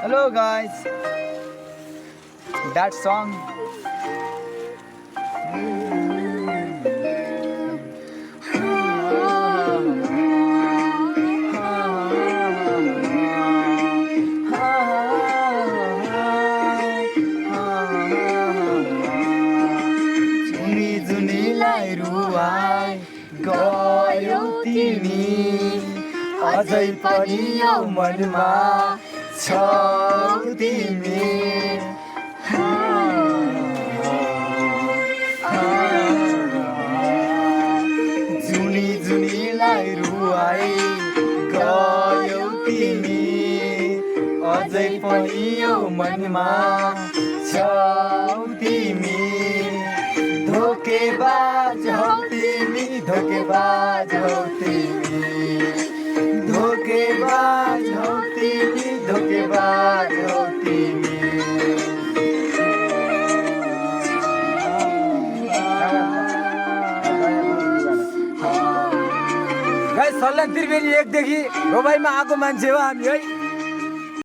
Hello guys. That song. जुनी जुनीलाई रुवाई गयौ तिमी अझै पनि यो मनमा छौ तिमी जुनी जुनीलाई रुवाई गयौ तिमी अझै पनि यो मनमा छौ तिमी धोकेबाज हौ तिमी धोकेबाज हौ तिमी धोकेबाज हौ तिमी धोकेबाज हौ तिमी गाइस सल्यान त्रिवेणी 1 देखि रोबाइमा आएको मान्छे हो हामी है